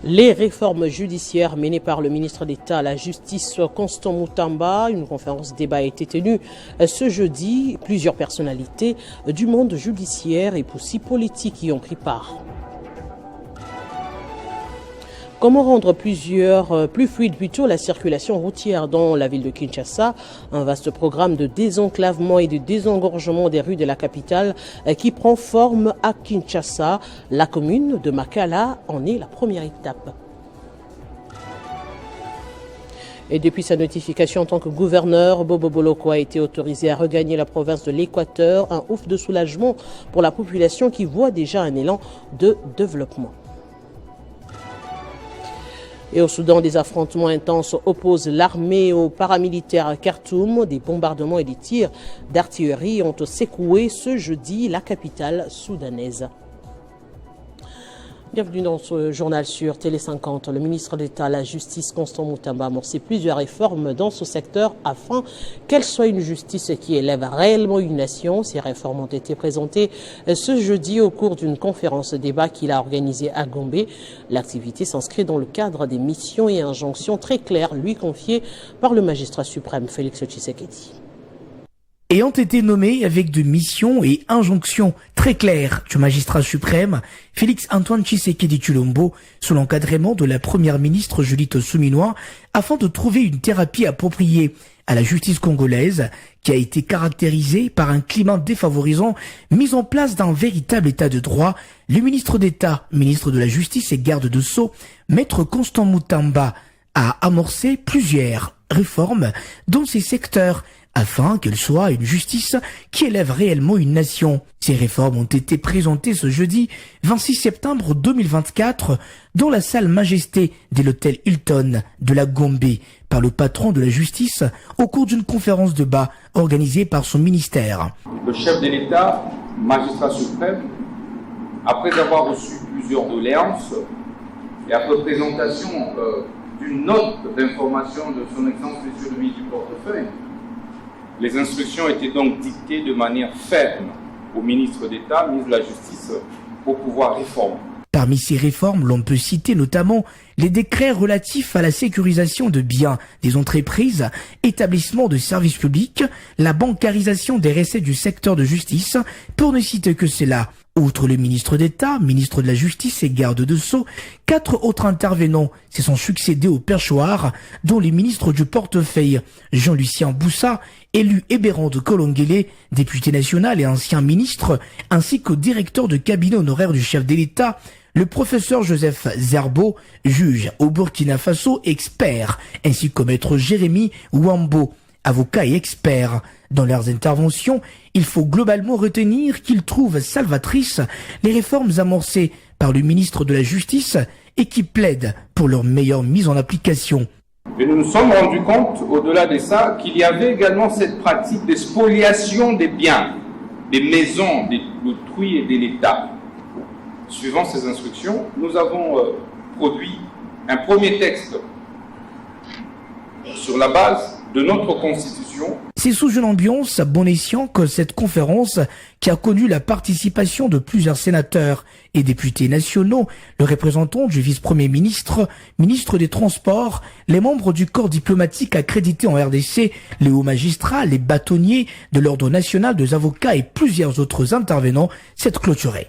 Les réformes judiciaires menées par le ministre d'État à la Justice, Constant Moutamba, une conférence débat a été tenue ce jeudi. Plusieurs personnalités du monde judiciaire et aussi politique y ont pris part. Comment rendre plus fluide la circulation routière dans la ville de Kinshasa? Un vaste programme de désenclavement et de désengorgement des rues de la capitale qui prend forme à Kinshasa. La commune de Makala en est la première étape. Et depuis sa notification en tant que gouverneur, Bobo Boloko a été autorisé à regagner la province de l'Équateur. Un ouf de soulagement pour la population qui voit déjà un élan de développement. Et au Soudan, des affrontements intenses opposent l'armée aux paramilitaires à Khartoum. Des bombardements et des tirs d'artillerie ont secoué ce jeudi la capitale soudanaise. Bienvenue dans ce journal sur Télé 50. Le ministre d'État à la Justice, Constant Moutamba, a amorcé plusieurs réformes dans ce secteur afin qu'elle soit une justice qui élève réellement une nation. Ces réformes ont été présentées ce jeudi au cours d'une conférence débat qu'il a organisée à Gombe. L'activité s'inscrit dans le cadre des missions et injonctions très claires lui confiées par le magistrat suprême Félix Tshisekedi. Ayant été nommé avec de missions et injonctions très claires du magistrat suprême Félix-Antoine Tshisekedi Tshilombo sous l'encadrement de la première ministre Judith Suminwa afin de trouver une thérapie appropriée à la justice congolaise qui a été caractérisée par un climat défavorisant mis en place d'un véritable état de droit, le ministre d'État, ministre de la Justice et garde de Sceaux, maître Constant Moutamba, a amorcé plusieurs réformes dans ces secteurs afin qu'elle soit une justice qui élève réellement une nation. Ces réformes ont été présentées ce jeudi 26 septembre 2024 dans la salle Majesté de l'hôtel Hilton de la Gombe par le patron de la justice au cours d'une conférence de débat organisée par son ministère. Le chef de l'État, magistrat suprême, après avoir reçu plusieurs doléances et après présentation d'une note d'information de son Excellence Monsieur le ministre du Portefeuille, les instructions étaient donc dictées de manière ferme au ministre d'État, ministre de la Justice, pour pouvoir réformer. Parmi ces réformes, l'on peut citer notamment les décrets relatifs à la sécurisation de biens des entreprises, établissements de services publics, la bancarisation des recettes du secteur de justice, pour ne citer que cela. Outre le ministre d'État, ministre de la Justice et garde de Sceaux, 4 autres intervenants se sont succédés au perchoir, dont les ministres du portefeuille Jean-Lucien Boussa, élu Hébéran de Kolongele, député national et ancien ministre, ainsi qu'au directeur de cabinet honoraire du chef de l'État, le professeur Joseph Zerbo, juge au Burkina Faso, expert, ainsi qu'au maître Jérémy Wambo, avocat et expert. Dans leurs interventions, il faut globalement retenir qu'ils trouvent salvatrices les réformes amorcées par le ministre de la Justice et qui plaident pour leur meilleure mise en application. Et nous nous sommes rendus compte, au-delà de ça, qu'il y avait également cette pratique de spoliation des biens, des maisons d'autrui et de l'État. Suivant ces instructions, nous avons produit un premier texte sur la base de notre Constitution. C'est sous une ambiance à bon escient que cette conférence, qui a connu la participation de plusieurs sénateurs et députés nationaux, le représentant du vice-premier ministre, ministre des Transports, les membres du corps diplomatique accrédité en RDC, les hauts magistrats, les bâtonniers de l'Ordre national des avocats et plusieurs autres intervenants, s'est clôturée.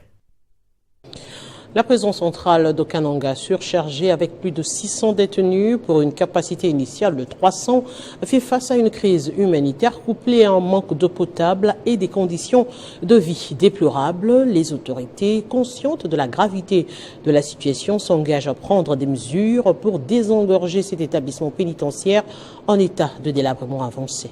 La prison centrale d'Okananga, surchargée avec plus de 600 détenus pour une capacité initiale de 300, fait face à une crise humanitaire couplée à un manque d'eau potable et des conditions de vie déplorables. Les autorités, conscientes de la gravité de la situation, s'engagent à prendre des mesures pour désengorger cet établissement pénitentiaire en état de délabrement avancé.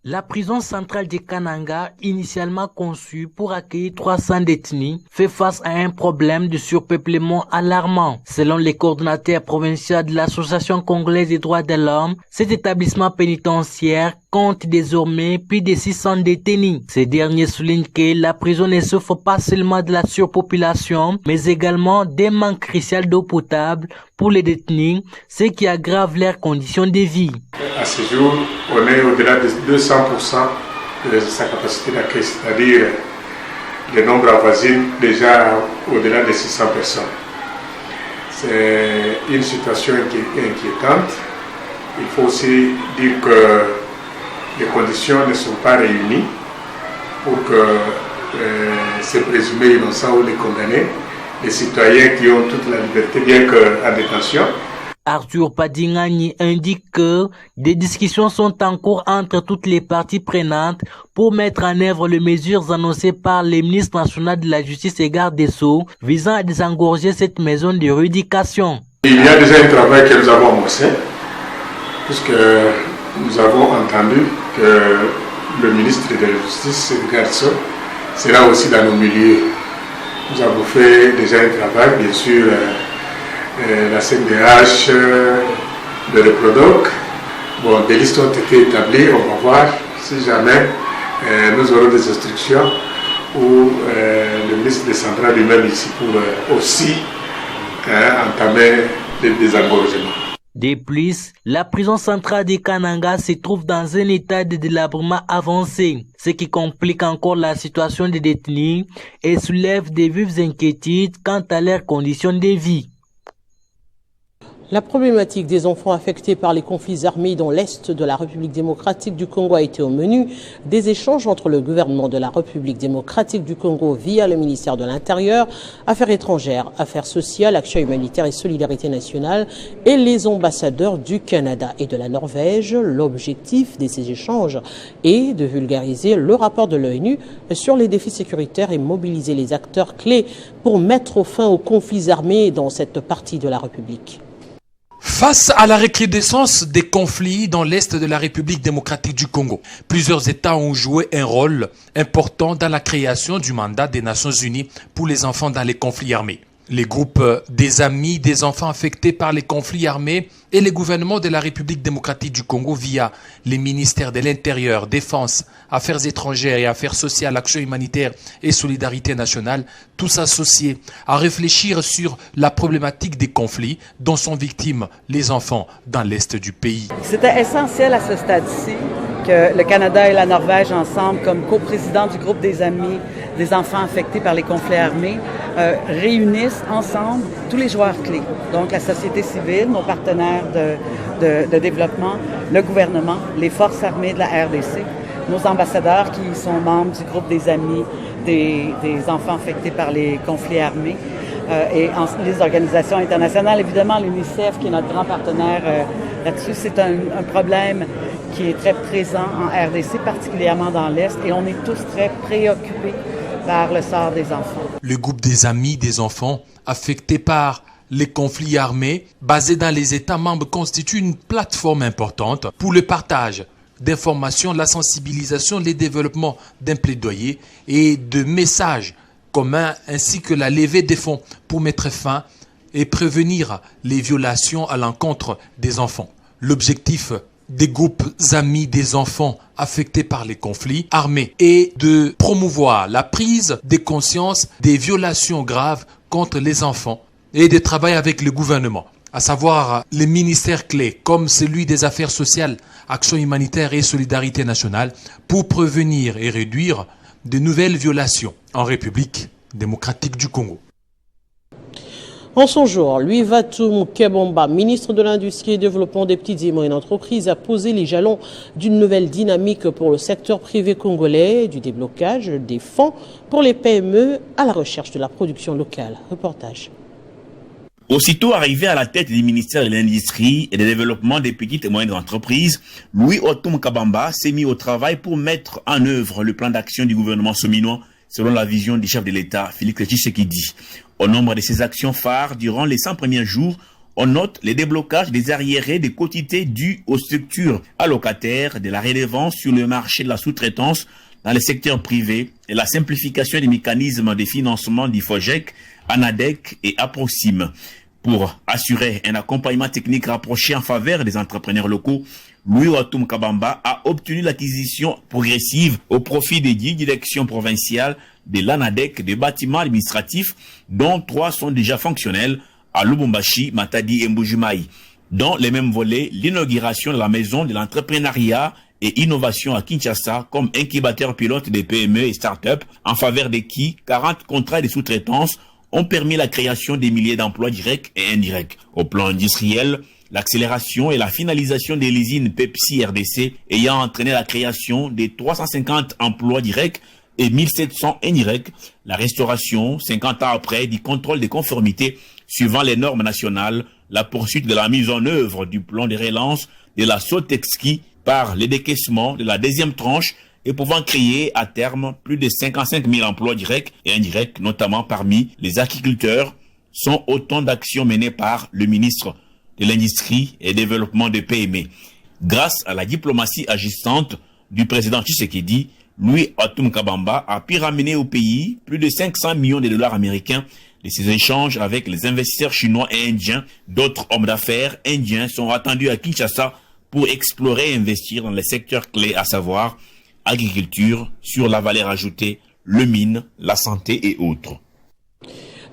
La prison centrale de Kananga, initialement conçue pour accueillir 300 détenus, fait face à un problème de surpeuplement alarmant. Selon les coordonnateurs provinciaux de l'Association congolaise des droits de l'homme, cet établissement pénitentiaire compte désormais plus de 600 détenus. Ces derniers soulignent que la prison ne souffre pas seulement de la surpopulation, mais également d'un manque crucial d'eau potable pour les détenus, ce qui aggrave leurs conditions de vie. À ce jour, on est au-delà de 200% de sa capacité d'accueil, c'est-à-dire le nombre avoisine déjà au-delà de 600 personnes. C'est une situation inquiétante. Il faut aussi dire que les conditions ne sont pas réunies pour que ces présumés innocents ou les condamnés, les citoyens qui ont toute la liberté, bien qu'en détention. Arthur Padingani indique que des discussions sont en cours entre toutes les parties prenantes pour mettre en œuvre les mesures annoncées par les ministres nationaux de la Justice et garde des Sceaux visant à désengorger cette maison de rééducation. Il y a déjà un travail que nous avons amorcé, puisque nous avons entendu que le ministre de la Justice et des garde des Sceaux sera aussi dans nos milieux. Nous avons fait déjà un travail, bien sûr, la CNDH, le Reprodoc. Bon, des listes ont été établies, on va voir si jamais nous aurons des instructions ou le ministre descendra lui-même ici pour aussi entamer les désengorgements. De plus, la prison centrale de Kananga se trouve dans un état de délabrement avancé, ce qui complique encore la situation des détenus et soulève des vives inquiétudes quant à leurs conditions de vie. La problématique des enfants affectés par les conflits armés dans l'Est de la République démocratique du Congo a été au menu des échanges entre le gouvernement de la République démocratique du Congo via le ministère de l'Intérieur, Affaires étrangères, Affaires sociales, Action humanitaire et solidarité nationale et les ambassadeurs du Canada et de la Norvège. L'objectif de ces échanges est de vulgariser le rapport de l'ONU sur les défis sécuritaires et mobiliser les acteurs clés pour mettre fin aux conflits armés dans cette partie de la République. Face à la recrudescence des conflits dans l'Est de la République démocratique du Congo, plusieurs États ont joué un rôle important dans la création du mandat des Nations Unies pour les enfants dans les conflits armés. Les groupes des amis des enfants affectés par les conflits armés et les gouvernements de la République démocratique du Congo via les ministères de l'Intérieur, Défense, Affaires étrangères et Affaires sociales, Action humanitaire et solidarité nationale, tous associés à réfléchir sur la problématique des conflits dont sont victimes les enfants dans l'Est du pays. C'était essentiel à ce stade-ci que le Canada et la Norvège, ensemble, comme coprésidents du groupe des amis des enfants affectés par les conflits armés, réunissent ensemble tous les joueurs clés. Donc la société civile, nos partenaires de développement, le gouvernement, les forces armées de la RDC, nos ambassadeurs qui sont membres du groupe des amis des enfants affectés par les conflits armés, et les organisations internationales, évidemment l'UNICEF qui est notre grand partenaire là-dessus. C'est un problème qui est très présent en RDC, particulièrement dans l'Est, et on est tous très préoccupés par le sort des enfants. Le groupe des amis des enfants affectés par les conflits armés basés dans les États membres constitue une plateforme importante pour le partage d'informations, la sensibilisation, le développement d'un plaidoyer et de messages communs ainsi que la levée des fonds pour mettre fin et prévenir les violations à l'encontre des enfants. L'objectif des groupes amis des enfants affectés par les conflits armés est de promouvoir la prise de conscience des violations graves contre les enfants et de travailler avec le gouvernement, à savoir les ministères clés comme celui des Affaires sociales, Action humanitaire et solidarité nationale pour prévenir et réduire de nouvelles violations en République démocratique du Congo. En son jour, Louis Vatoum Kebomba, ministre de l'Industrie et Développement des petites et moyennes entreprises, a posé les jalons d'une nouvelle dynamique pour le secteur privé congolais, du déblocage des fonds pour les PME à la recherche de la production locale. Reportage. Aussitôt arrivé à la tête du ministère de l'Industrie et du Développement des petites et moyennes entreprises, Louis Vatoum Kebomba s'est mis au travail pour mettre en œuvre le plan d'action du gouvernement sominois selon la vision du chef de l'État, Félix Tshisekedi. Au nombre de ses actions phares durant les 100 premiers jours, on note les déblocages des arriérés des quotités dus aux structures allocataires, de la relevance sur le marché de la sous-traitance dans le secteur privé et la simplification des mécanismes de financement d'IFOGEC, ANADEC et APROXIM. Pour assurer un accompagnement technique rapproché en faveur des entrepreneurs locaux, Louis Vatoum Kebomba a obtenu l'acquisition progressive au profit des 10 directions provinciales de l'ANADEC des bâtiments administratifs, dont 3 sont déjà fonctionnels à Lubumbashi, Matadi et Mbujimaï. Dans les mêmes volets, l'inauguration de la maison de l'entrepreneuriat et innovation à Kinshasa comme incubateur pilote des PME et start-up en faveur de qui 40 contrats de sous-traitance ont permis la création des milliers d'emplois directs et indirects. Au plan industriel, l'accélération et la finalisation des usines Pepsi RDC ayant entraîné la création de 350 emplois directs et 1700 indirects, la restauration, 50 ans après, du contrôle des conformités suivant les normes nationales, la poursuite de la mise en œuvre du plan de relance de la Sotexki par les décaissements de la deuxième tranche et pouvant créer à terme plus de 55 000 emplois directs et indirects, notamment parmi les agriculteurs, sont autant d'actions menées par le ministre de l'Industrie et Développement de PME. Grâce à la diplomatie agissante du président Tshisekedi, Louis Atum Kabamba a pu ramener au pays plus de 500 millions de dollars américains de ses échanges avec les investisseurs chinois et indiens. D'autres hommes d'affaires indiens sont attendus à Kinshasa pour explorer et investir dans les secteurs clés, à savoir agriculture, sur la valeur ajoutée, le mine, la santé et autres.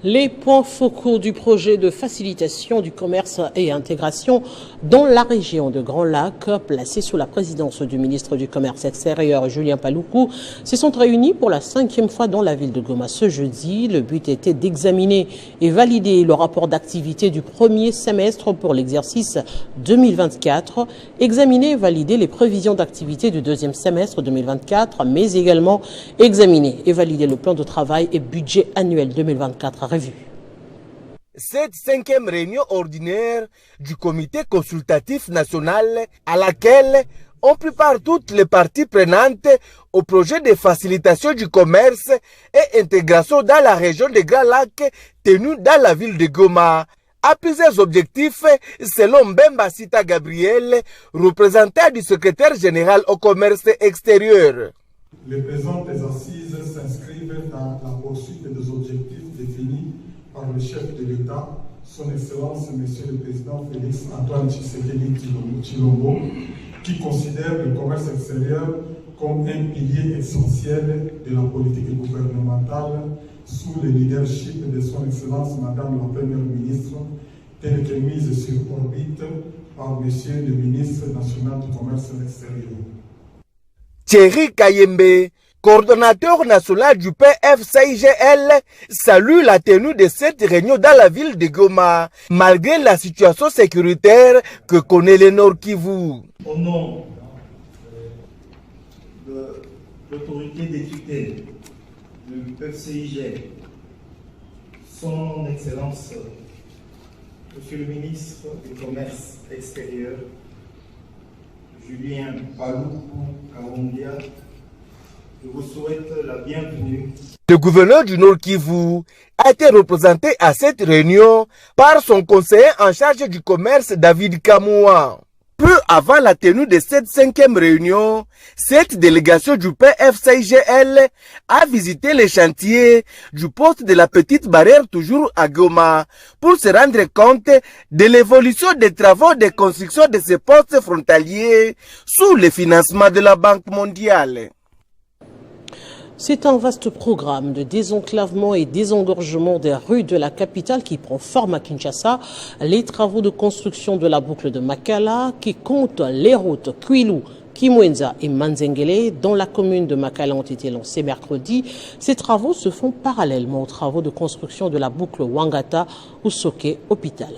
Les points focaux du projet de facilitation du commerce et intégration dans la région de Grand Lac, placé sous la présidence du ministre du Commerce extérieur Julien Paluku, se sont réunis pour la 5e fois dans la ville de Goma ce jeudi. Le but était d'examiner et valider le rapport d'activité du premier semestre pour l'exercice 2024, examiner et valider les prévisions d'activité du deuxième semestre 2024, mais également examiner et valider le plan de travail et budget annuel 2024 revu. Cette 5e réunion ordinaire du comité consultatif national à laquelle on prépare toutes les parties prenantes au projet de facilitation du commerce et intégration dans la région de Grand Lac tenu dans la ville de Goma a plusieurs objectifs selon Mbemba Sita Gabriel, représentant du secrétaire général au commerce extérieur. Les présentes assises s'inscrivent dans la poursuite des objectifs définis par le chef de l'État, son Excellence Monsieur le Président Félix Antoine Tshisekedi Tshilombo, qui considère le commerce extérieur comme un pilier essentiel de la politique gouvernementale sous le leadership de son Excellence Madame la Première Ministre, telle que mise sur orbite par Monsieur le Ministre national du Commerce extérieur. Thierry Kayembe, coordonnateur national du PFCIGL, salue la tenue de cette réunion dans la ville de Goma, malgré la situation sécuritaire que connaît le Nord Kivu. Au nom de l'autorité des tutelles du PFCIGL, son Excellence, Monsieur le ministre du Commerce extérieur, Julien Paluku Kahongya, je vous souhaite la bienvenue. Le gouverneur du Nord Kivu a été représenté à cette réunion par son conseiller en charge du commerce David Kamoua. Peu avant la tenue de cette 5e réunion, cette délégation du PFCIGL a visité les chantiers du poste de la Petite Barrière toujours à Goma pour se rendre compte de l'évolution des travaux de construction de ces postes frontaliers sous le financement de la Banque mondiale. C'est un vaste programme de désenclavement et désengorgement des rues de la capitale qui prend forme à Kinshasa. Les travaux de construction de la boucle de Makala qui compte les routes Kwilu, Kimwenza et Manzengele dans la commune de Makala ont été lancés mercredi. Ces travaux se font parallèlement aux travaux de construction de la boucle Wangata ou Soke Hôpital.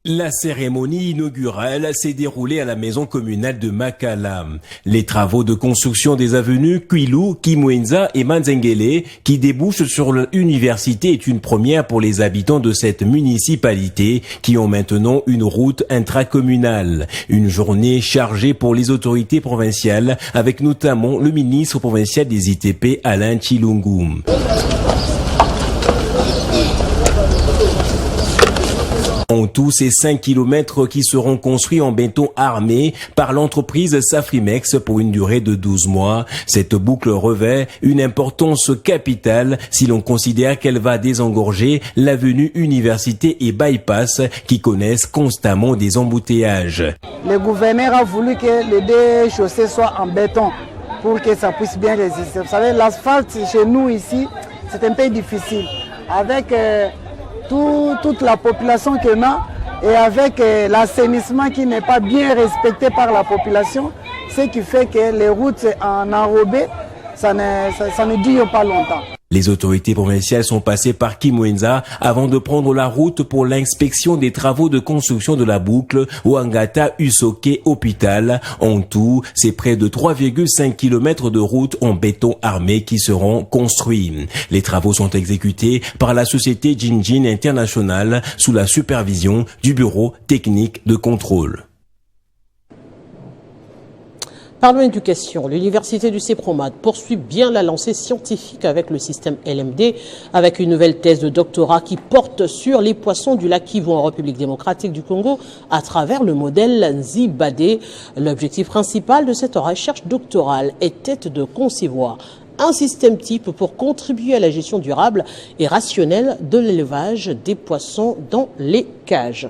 La cérémonie inaugurale s'est déroulée à la maison communale de Makala. Les travaux de construction des avenues Kwilu, Kimwenza et Manzengele qui débouchent sur l'université est une première pour les habitants de cette municipalité qui ont maintenant une route intracommunale. Une journée chargée pour les autorités provinciales avec notamment le ministre provincial des ITP Alain Tshilungu. En tout, ces 5 kilomètres qui seront construits en béton armé par l'entreprise Safrimex pour une durée de 12 mois. Cette boucle revêt une importance capitale si l'on considère qu'elle va désengorger l'avenue Université et Bypass qui connaissent constamment des embouteillages. Le gouverneur a voulu que les deux chaussées soient en béton pour que ça puisse bien résister. Vous savez, l'asphalte chez nous ici, c'est un peu difficile. Avec toute la population qu'on a et avec l'assainissement qui n'est pas bien respecté par la population, ce qui fait que les routes en enrobé, ça ne dure pas longtemps. Les autorités provinciales sont passées par Kimwenza avant de prendre la route pour l'inspection des travaux de construction de la boucle Ouangata-Usoke-Hôpital. En tout, c'est près de 3,5 km de route en béton armé qui seront construits. Les travaux sont exécutés par la société Jinjin International sous la supervision du Bureau technique de contrôle. Parlons éducation. L'université du CEPROMAD poursuit bien la lancée scientifique avec le système LMD, avec une nouvelle thèse de doctorat qui porte sur les poissons du lac Kivu en République démocratique du Congo à travers le modèle Nzibade. L'objectif principal de cette recherche doctorale était de concevoir un système type pour contribuer à la gestion durable et rationnelle de l'élevage des poissons dans les cages.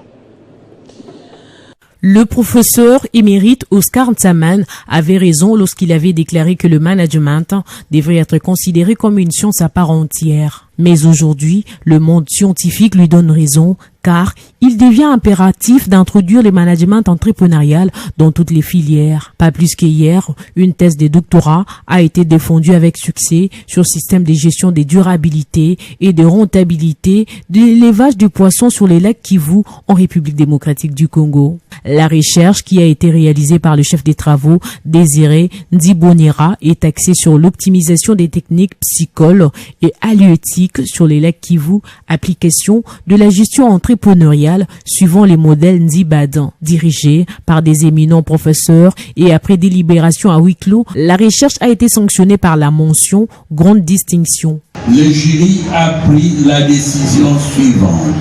Le professeur émérite Oscar Ntsaman avait raison lorsqu'il avait déclaré que le management devrait être considéré comme une science à part entière. Mais aujourd'hui, le monde scientifique lui donne raison, car il devient impératif d'introduire le management entrepreneurial dans toutes les filières. Pas plus qu'hier, une thèse de doctorat a été défendue avec succès sur le système de gestion des durabilités et de rentabilité de l'élevage du poisson sur les lacs Kivu en République démocratique du Congo. La recherche qui a été réalisée par le chef des travaux, Désiré Ndibonera, est axée sur l'optimisation des techniques piscicoles et halieutiques sur les lacs Kivu, application de la gestion entrepreneuriale suivant les modèles Nzibade. Dirigés par des éminents professeurs et après délibération à huis clos, la recherche a été sanctionnée par la mention grande distinction. Le jury a pris la décision suivante.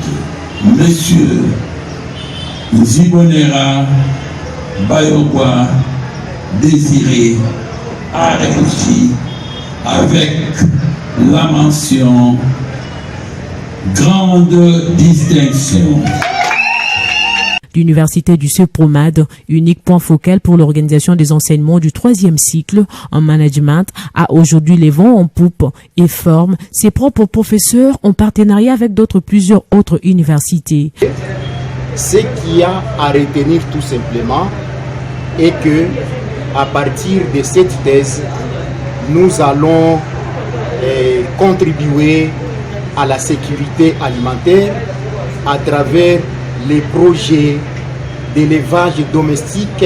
Monsieur Nzibonera Bayokwa Désiré a réussi avec la mention grande distinction. L'université du CEPROMAD, unique point focal pour l'organisation des enseignements du 3e cycle en management, a aujourd'hui les vents en poupe et forme ses propres professeurs en partenariat avec plusieurs autres universités. Ce qu'il y a à retenir tout simplement est que à partir de cette thèse, nous allons contribuer à la sécurité alimentaire à travers les projets d'élevage domestique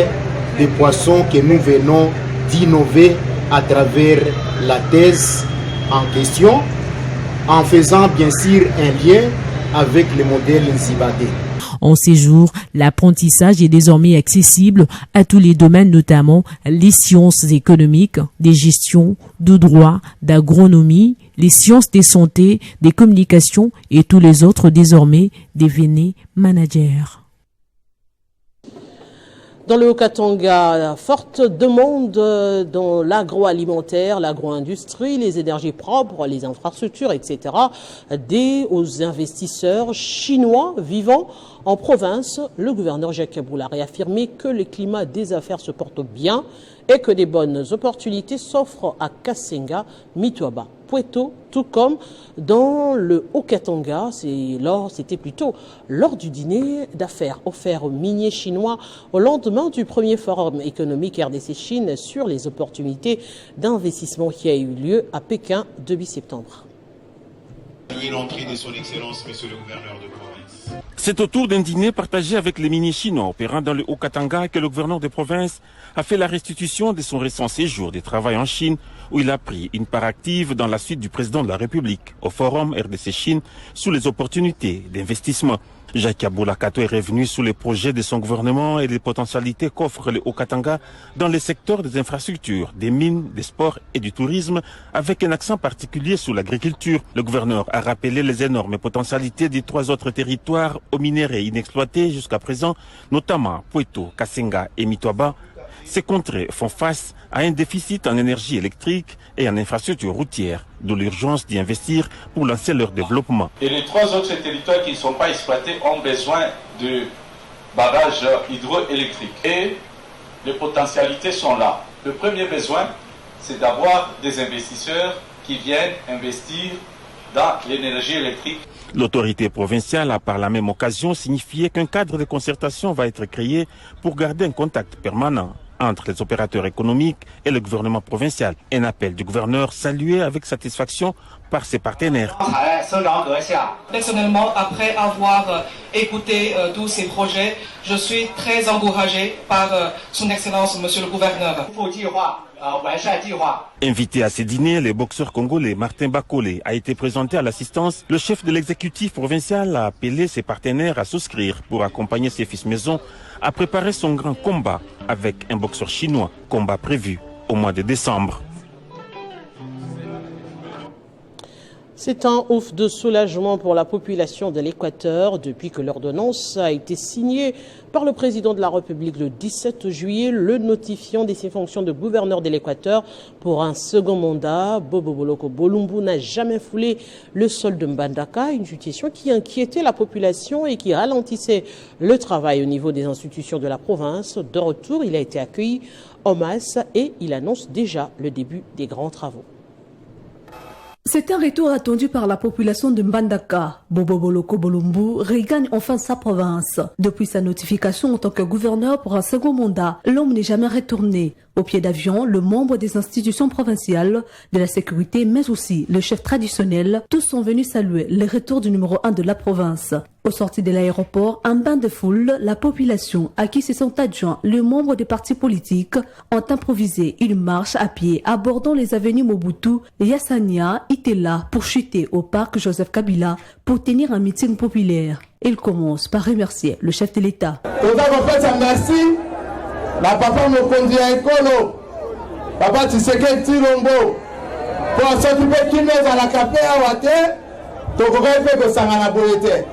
des poissons que nous venons d'innover à travers la thèse en question, en faisant bien sûr un lien avec le modèle Nzibade. En ces jours, l'apprentissage est désormais accessible à tous les domaines, notamment les sciences économiques, des gestions, de droit, d'agronomie, les sciences des santé, des communications et tous les autres désormais devenus managers. Dans le Haut-Katanga, forte demande dans l'agroalimentaire, l'agro-industrie, les énergies propres, les infrastructures, etc. aux investisseurs chinois vivant en province. Le gouverneur Jacques Kaboul a réaffirmé que le climat des affaires se porte bien et que des bonnes opportunités s'offrent à Kasenga, Mitwaba, Pweto, tout comme dans le Haut-Katanga. C'était plutôt lors du dîner d'affaires offert aux miniers chinois au lendemain du premier forum économique RDC-Chine sur les opportunités d'investissement qui a eu lieu à Pékin début septembre. L'entrée de son Excellence, Monsieur le gouverneur de province. C'est autour d'un dîner partagé avec les miniers chinois opérant dans le Haut-Katanga que le gouverneur de province a fait la restitution de son récent séjour de travail en Chine, où il a pris une part active dans la suite du président de la République au forum RDC-Chine sous les opportunités d'investissement. Jacques Aboulakato est revenu sur les projets de son gouvernement et les potentialités qu'offre le Haut-Katanga dans les secteurs des infrastructures, des mines, des sports et du tourisme, avec un accent particulier sur l'agriculture. Le gouverneur a rappelé les énormes potentialités des 3 autres territoires aux minéraux inexploités jusqu'à présent, notamment Pweto, Kasenga et Mitwaba. Ces contrées font face à un déficit en énergie électrique et en infrastructures routières, d'où l'urgence d'y investir pour lancer leur développement. Et les 3 autres territoires qui ne sont pas exploités ont besoin de barrages hydroélectriques. Et les potentialités sont là. Le premier besoin, c'est d'avoir des investisseurs qui viennent investir dans l'énergie électrique. L'autorité provinciale a par la même occasion signifié qu'un cadre de concertation va être créé pour garder un contact permanent entre les opérateurs économiques et le gouvernement provincial. Un appel du gouverneur salué avec satisfaction par ses partenaires. Personnellement, après avoir écouté tous ces projets, je suis très encouragé par son Excellence, Monsieur le Gouverneur. Invité à ces dîners, le boxeur congolais Martin Bakole a été présenté à l'assistance. Le chef de l'exécutif provincial a appelé ses partenaires à souscrire pour accompagner ses fils maison à préparer son grand combat avec un boxeur chinois, combat prévu au mois de décembre. C'est un ouf de soulagement pour la population de l'Équateur depuis que l'ordonnance a été signée par le président de la République le 17 juillet, le notifiant de ses fonctions de gouverneur de l'Équateur pour un second mandat. Bobo Boloko Bolumbu n'a jamais foulé le sol de Mbandaka, une situation qui inquiétait la population et qui ralentissait le travail au niveau des institutions de la province. De retour, il a été accueilli en masse et il annonce déjà le début des grands travaux. C'est un retour attendu par la population de Mbandaka. Bobo Boloko Bolumbu regagne enfin sa province. Depuis sa notification en tant que gouverneur pour un second mandat, l'homme n'est jamais retourné. Au pied d'avion, le membre des institutions provinciales, de la sécurité, mais aussi le chef traditionnel, tous sont venus saluer le retour du numéro 1 de la province. Au sorti de l'aéroport, un bain de foule, la population à qui se sont adjoints les membres des partis politiques ont improvisé une marche à pied abordant les avenues Mobutu et Yassania était là pour chuter au parc Joseph Kabila pour tenir un meeting populaire. Il commence par remercier le chef de l'État. Merci. La papa me conduit à l'école. Papa, tu sais quel tirombo. Pour s'occuper qui met à la capée à Wate, tu aurais fait que ça m'a boité.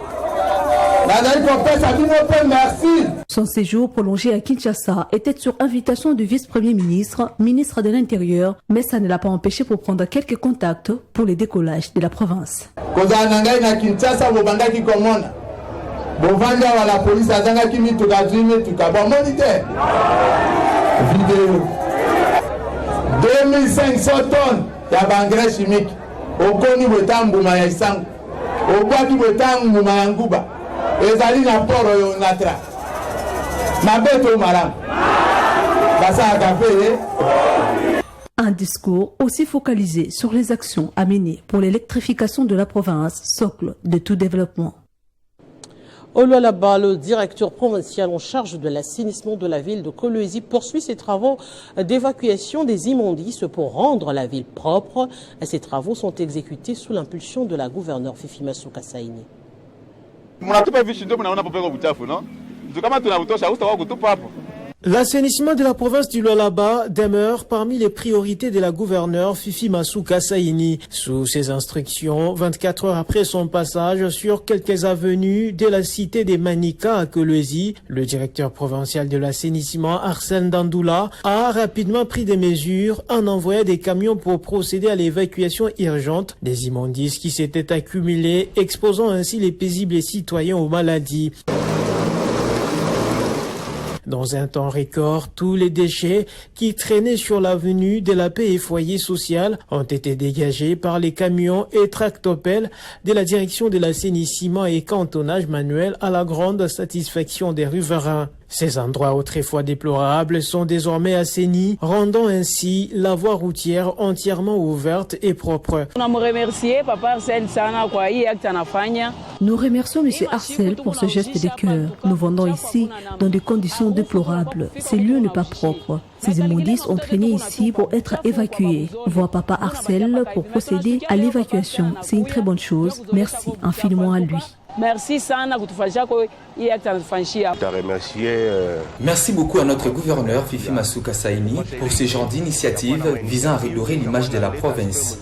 Merci. Son séjour prolongé à Kinshasa était sur invitation du vice-premier ministre, ministre de l'Intérieur, mais ça ne l'a pas empêché pour prendre quelques contacts pour le décollage de la province. Bovanda wa la police azanga kimi tukazimi tukaba moniteur vidéo 2500 tonnes ya bangre chimique okoni botambu ma isangu obaki botambu ma nguba ezali na poro yo natra mabeto maram basa café. Un discours aussi focalisé sur les actions à mener pour l'électrification de la province, socle de tout développement. Olualaba, le directeur provincial en charge de l'assainissement de la ville de Kolwezi, poursuit ses travaux d'évacuation des immondices pour rendre la ville propre. Ces travaux sont exécutés sous l'impulsion de la gouverneure Fifi Masuka Saini. L'assainissement de la province du Lualaba demeure parmi les priorités de la gouverneure Fifi Masuka Saini. Sous ses instructions, 24 heures après son passage sur quelques avenues de la cité des Manika à Kolwezi, le directeur provincial de l'assainissement Arsène Dandoula a rapidement pris des mesures en envoyant des camions pour procéder à l'évacuation urgente des immondices qui s'étaient accumulés, exposant ainsi les paisibles citoyens aux maladies. Dans un temps record, tous les déchets qui traînaient sur l'avenue de la Paix et Foyer Social ont été dégagés par les camions et tractopelles de la direction de l'assainissement et cantonnage manuel à la grande satisfaction des riverains. Ces endroits autrefois déplorables sont désormais assainis, rendant ainsi la voie routière entièrement ouverte et propre. Nous remercions M. Arcel pour ce geste de cœur. Nous vendons ici dans des conditions déplorables. Ces lieux ne pas propres. Ces immondices ont traîné ici pour être évacués. Voir Papa Arcel pour procéder à l'évacuation, c'est une très bonne chose. Merci infiniment à lui. Merci beaucoup à notre gouverneur Fifi Masuka Saini pour ce genre d'initiative visant à redorer l'image de la province.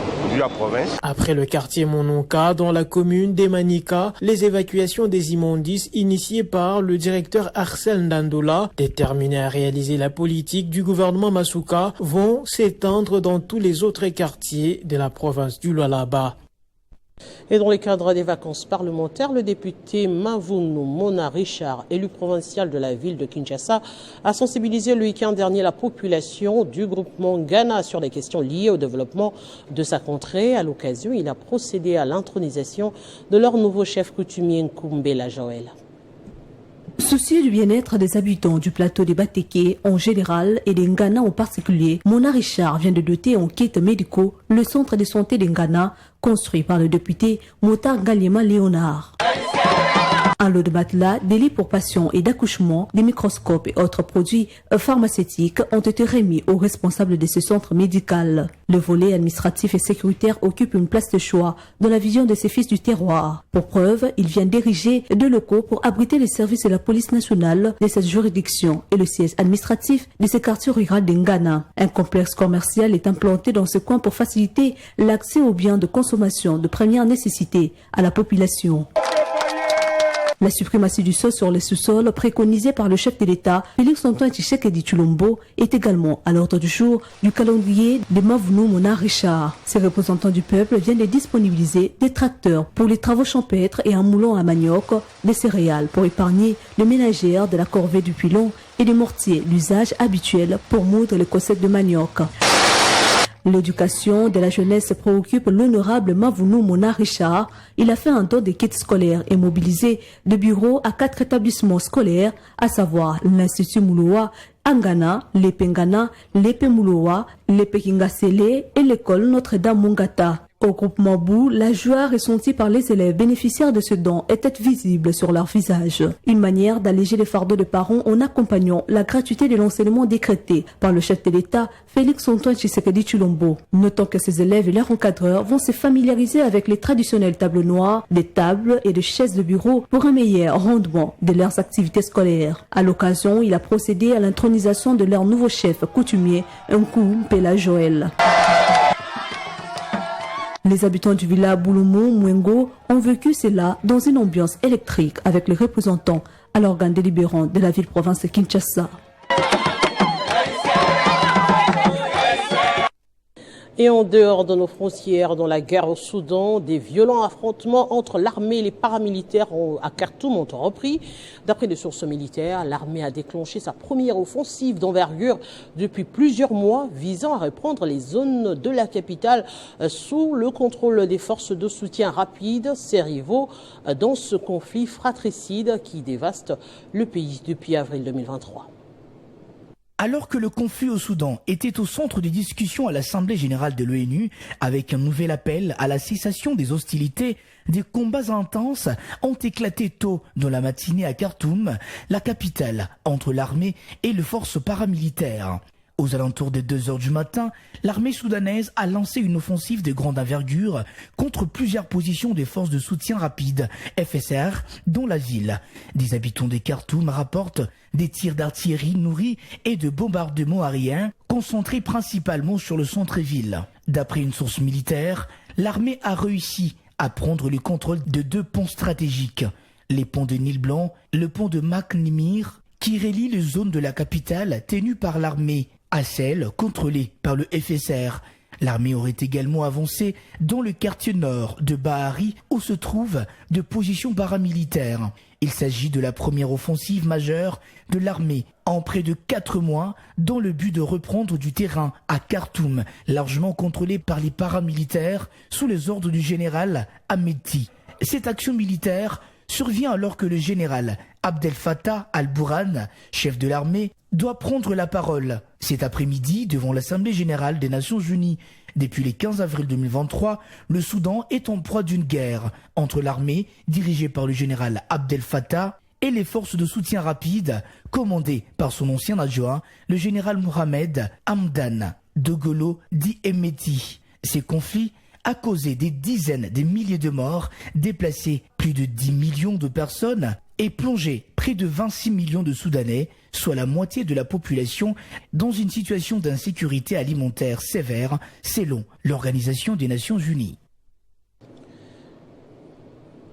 Après le quartier Mononka, dans la commune d'Emanika, les évacuations des immondices initiées par le directeur Arsène Dandoula, déterminé à réaliser la politique du gouvernement Masuka, vont s'étendre dans tous les autres quartiers de la province du Lualaba. Et dans le cadre des vacances parlementaires, le député Mavunu Mona Richard, élu provincial de la ville de Kinshasa, a sensibilisé le week-end dernier la population du groupement Ghana sur les questions liées au développement de sa contrée. À l'occasion, il a procédé à l'intronisation de leur nouveau chef coutumier Nkumbela Joël. Soucieux du bien-être des habitants du plateau des Bateke en général et des Ngana en particulier, Mona Richard vient de doter en kits médicaux le centre de santé des Ngana construit par le député Motar Galiema Léonard. Un lot de matelas, des lits pour patients et d'accouchement, des microscopes et autres produits pharmaceutiques ont été remis aux responsables de ce centre médical. Le volet administratif et sécuritaire occupe une place de choix dans la vision de ces fils du terroir. Pour preuve, il vient d'ériger 2 locaux pour abriter les services de la police nationale de cette juridiction et le siège administratif de ce quartier rural d'Ngana. Un complexe commercial est implanté dans ce coin pour faciliter l'accès aux biens de consommation de première nécessité à la population. La suprématie du sol sur les sous-sols préconisée par le chef de l'État, Félix-Antoine Tshisekedi Tshilombo, est également à l'ordre du jour du calendrier de Mavunu Mona Richard. Ces représentants du peuple viennent de disponibiliser des tracteurs pour les travaux champêtres et un moulin à manioc, des céréales pour épargner les ménagères de la corvée du pilon et des mortiers, l'usage habituel pour moudre les cossettes de manioc. L'éducation de la jeunesse préoccupe l'honorable Mavunu Mona Richard. Il a fait un don de kits scolaires et mobilisé de bureaux à 4 établissements scolaires, à savoir l'Institut Mouloa, Angana, l'Epe Ngana, l'Epe Mouloa, l'Epe Kingasele et l'école Notre-Dame Mongata. Au groupe Mabou, la joie ressentie par les élèves bénéficiaires de ce don était visible sur leur visage. Une manière d'alléger les fardeaux de parents en accompagnant la gratuité de l'enseignement décrété par le chef de l'État, Félix-Antoine Tshisekedi Tshilombo. Notons que ces élèves et leurs encadreurs vont se familiariser avec les traditionnels tableaux noirs, des tables et des chaises de bureau pour un meilleur rendement de leurs activités scolaires. À l'occasion, il a procédé à l'intronisation de leur nouveau chef coutumier, Nkou Mpela Joël. Les habitants du village Boulomou Mwengo ont vécu cela dans une ambiance électrique avec les représentants à l'organe délibérant de la ville-province de Kinshasa. Et en dehors de nos frontières, dans la guerre au Soudan, des violents affrontements entre l'armée et les paramilitaires à Khartoum ont repris. D'après les sources militaires, l'armée a déclenché sa première offensive d'envergure depuis plusieurs mois, visant à reprendre les zones de la capitale sous le contrôle des forces de soutien rapide, ses rivaux, dans ce conflit fratricide qui dévaste le pays depuis avril 2023. Alors que le conflit au Soudan était au centre des discussions à l'Assemblée générale de l'ONU, avec un nouvel appel à la cessation des hostilités, des combats intenses ont éclaté tôt dans la matinée à Khartoum, la capitale, entre l'armée et les forces paramilitaires. Aux alentours des 2 heures du matin, l'armée soudanaise a lancé une offensive de grande envergure contre plusieurs positions des forces de soutien rapide, FSR, dans la ville. Des habitants de Khartoum rapportent des tirs d'artillerie nourris et de bombardements aériens concentrés principalement sur le centre-ville. D'après une source militaire, l'armée a réussi à prendre le contrôle de 2 ponts stratégiques, les ponts de Nil Blanc, le pont de Maknimir, qui relient les zones de la capitale tenues par l'armée à celles contrôlées par le FSR. L'armée aurait également avancé dans le quartier nord de Bahari où se trouvent de positions paramilitaires. Il s'agit de la première offensive majeure de l'armée en près de 4 mois dans le but de reprendre du terrain à Khartoum, largement contrôlé par les paramilitaires sous les ordres du général Hameti. Cette action militaire survient alors que le général Abdel Fattah al-Burhan, chef de l'armée, doit prendre la parole cet après-midi devant l'Assemblée générale des Nations unies. Depuis le 15 avril 2023, le Soudan est en proie d'une guerre entre l'armée, dirigée par le général Abdel Fattah, et les forces de soutien rapide, commandées par son ancien adjoint, le général Mohamed Hamdan Dagalo dit Hemeti. Ces conflits a causé des dizaines de milliers de morts, déplacé plus de 10 millions de personnes et plongé près de 26 millions de Soudanais, soit la moitié de la population, dans une situation d'insécurité alimentaire sévère, selon l'Organisation des Nations Unies.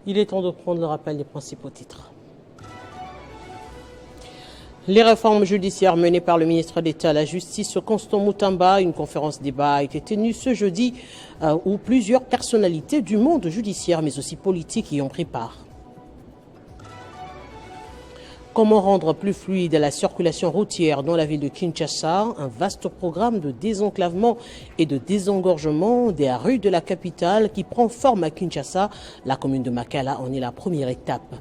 Il est temps de prendre le rappel des principaux titres. Les réformes judiciaires menées par le ministre d'État à la Justice, Constant Moutamba, une conférence débat a été tenue ce jeudi où plusieurs personnalités du monde judiciaire mais aussi politique y ont pris part. Comment rendre plus fluide la circulation routière dans la ville de Kinshasa? Un vaste programme de désenclavement et de désengorgement des rues de la capitale qui prend forme à Kinshasa. La commune de Makala en est la première étape.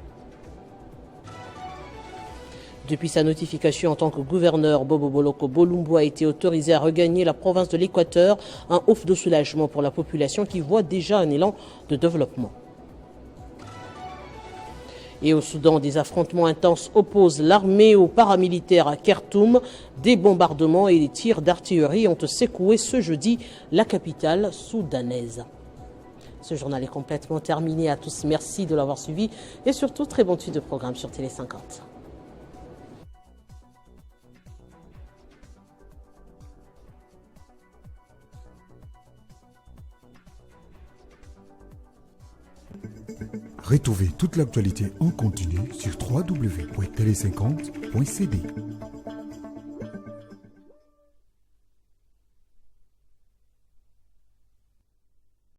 Depuis sa notification en tant que gouverneur, Bobo Boloko Bolumbu a été autorisé à regagner la province de l'Équateur, un ouf de soulagement pour la population qui voit déjà un élan de développement. Et au Soudan, des affrontements intenses opposent l'armée aux paramilitaires à Khartoum. Des bombardements et des tirs d'artillerie ont secoué ce jeudi la capitale soudanaise. Ce journal est complètement terminé. À tous, merci de l'avoir suivi et surtout très bonne suite de programme sur Télé 50. Retrouvez toute l'actualité en continu sur www.tele50.cd.